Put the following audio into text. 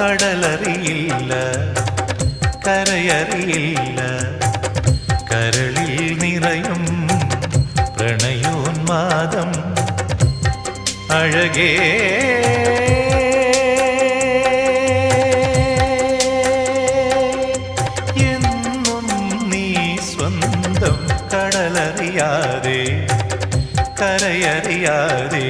കടലറിയില്ല കരയറിയില്ല കരളിൽ നിറയും പ്രണയോന്മാദം അഴകേ എന്നും നീ സ്വന്തം കടലറിയാതെ കരയറിയാതെ